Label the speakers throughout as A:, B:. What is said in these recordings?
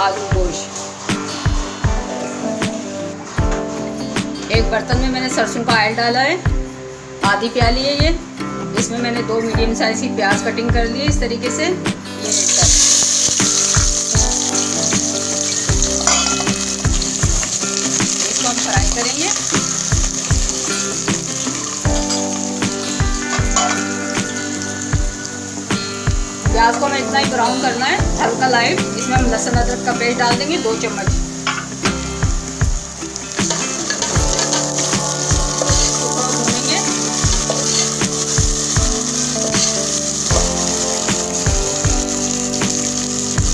A: आलू गोश्त। एक बर्तन में मैंने सरसों का ऑयल डाला है, आधी प्याली है ये। इसमें मैंने 2 मीडियम साइज की प्याज कटिंग कर ली है इस तरीके से। ये इसको हम फ्राई करेंगे। प्याज को हमें इतना ही ब्राउन करना है, हल्का लाइट। इसमें हम लहसुन अदरक का पेस्ट डाल देंगे 2 चम्मच। भूनेंगे।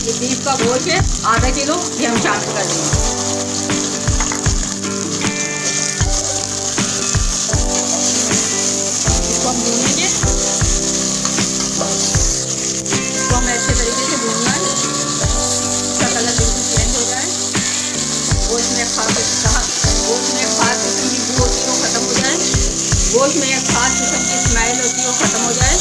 A: ये बीफ का गोश्त है आधा किलो, ये हम शामिल कर देंगे। इसको हम भूनेंगे। हमें अच्छे तरीके से भूनना है, इसका कलर बिल्कुल चेंज हो जाए। गोश्त में खास किस्म की बू होती है वो ख़त्म हो जाए। गोश्त में एक खास किस्म की स्मेल होती है वो ख़त्म हो जाए।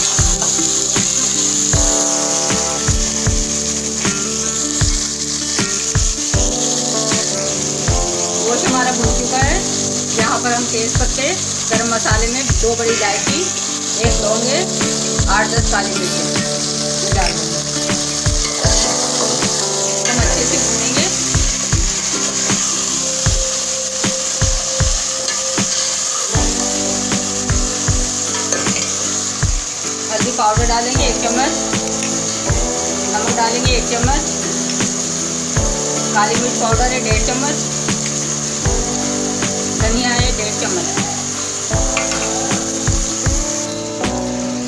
A: गोश्त हमारा भून चुका है। यहाँ पर हम तेज पत्ते, गरम मसाले में 2 बड़ी इलायची, 1 लौंगे, 8-10 काली मिर्च डाल देंगे। हम अच्छे से भूनेंगे। हल्दी पाउडर डालेंगे 1 चम्मच, नमक डालेंगे 1 चम्मच, काली मिर्च पाउडर है 1.5 चम्मच, धनिया है 1.5 चम्मच।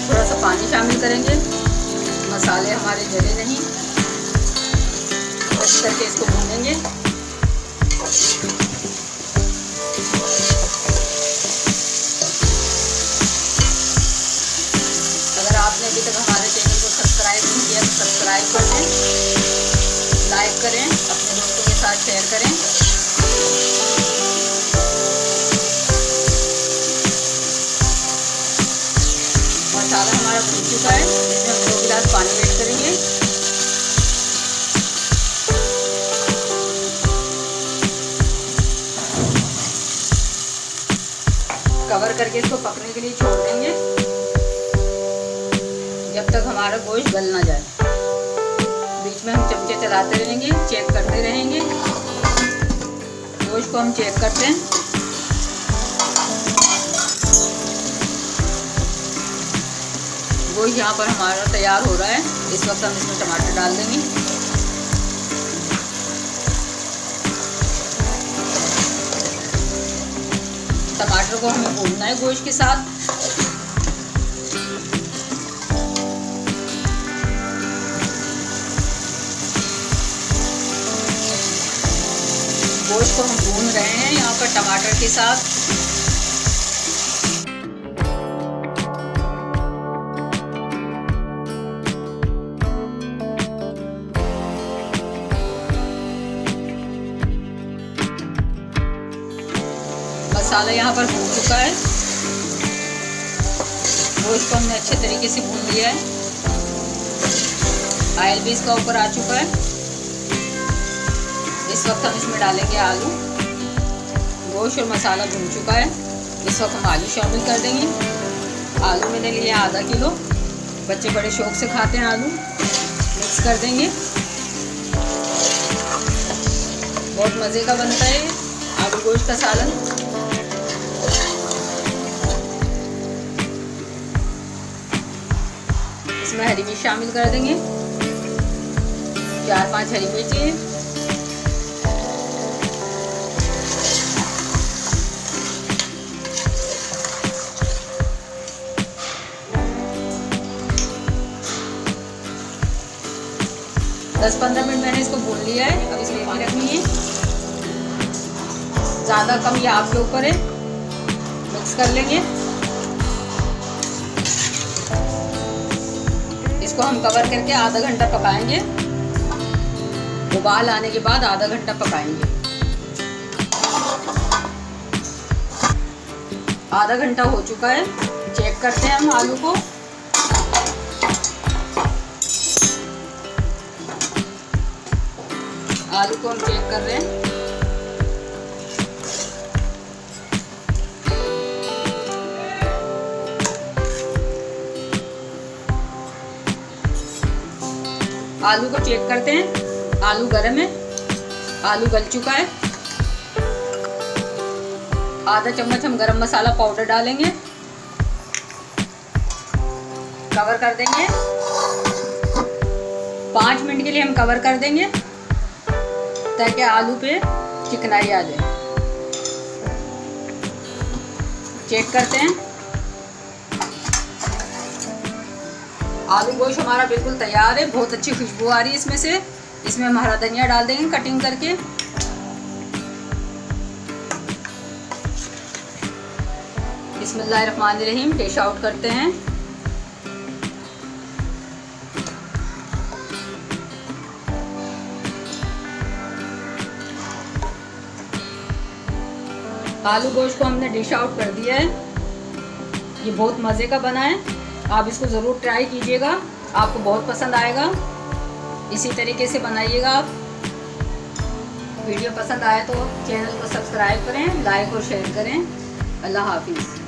A: थोड़ा सा पानी शामिल करेंगे, मसाले हमारे जले नहीं। अच्छी करके इसको भूनेंगे। अगर आपने अभी तक हमारे चैनल को सब्सक्राइब नहीं किया तो सब्सक्राइब कर दें, लाइक करें, अपने दोस्तों के साथ शेयर करें। मसाला हमारा भून चुका है। इसमें हम 2 गिलास पानी ऐड करेंगे। कवर करके इसको पकने के लिए छोड़ देंगे जब तक हमारा गोश्त गल ना जाए। बीच में हम चमचे चलाते रहेंगे, चेक करते रहेंगे। गोश्त को हम चेक करते हैं। गोश्त यहाँ पर हमारा तैयार हो रहा है। इस वक्त हम इसमें टमाटर डाल देंगे। टमाटर को हमें भूनना है गोश्त के साथ। गोश्त को हम भून रहे हैं यहाँ पर टमाटर के साथ। मसाला यहाँ पर भून चुका है। गोश्त को हमने अच्छे तरीके से भून लिया है। ऑयल भी इसका ऊपर आ चुका है। इस वक्त हम इसमें डालेंगे आलू। गोश्त और मसाला भून चुका है। इस वक्त हम आलू शामिल कर देंगे। आलू मैंने लिया आधा किलो। बच्चे बड़े शौक से खाते हैं आलू। मिक्स कर देंगे। बहुत मज़े का बनता है आलू गोश्त का सालन। इसमें हरी मिर्च शामिल कर देंगे, 4-5 हरी मिर्ची। 10-15 मिनट मैंने इसको भून लिया है। अब इसमें पानी रखनी है, ज़्यादा कम या आपके ऊपर है। मिक्स कर लेंगे। इसको हम कवर करके आधा घंटा पकाएंगे। उबाल आने के बाद आधा घंटा पकाएंगे। आधा घंटा हो चुका है। चेक करते हैं हम आलू को। आलू को हम चेक कर रहे हैं। आलू को चेक करते हैं। आलू गर्म है, आलू गल चुका है। आधा चम्मच हम गरम मसाला पाउडर डालेंगे, कवर कर देंगे। 5 मिनट के लिए हम कवर कर देंगे ताकि आलू पे चिकनाई आ जाए। चेक करते हैं। आलू गोश्त हमारा बिल्कुल तैयार है। बहुत अच्छी खुशबू आ रही है इसमें से। इसमें हम हरा धनिया डाल देंगे कटिंग करके। बिस्मिल्लाहिर्रहमानिर्रहीम। डिश आउट करते हैं। आलू गोश्त को हमने डिश आउट कर दिया है। ये बहुत मज़े का बना है। आप इसको ज़रूर ट्राई कीजिएगा, आपको बहुत पसंद आएगा। इसी तरीके से बनाइएगा आप। वीडियो पसंद आए तो चैनल को सब्सक्राइब करें, लाइक और शेयर करें। अल्लाह हाफिज़।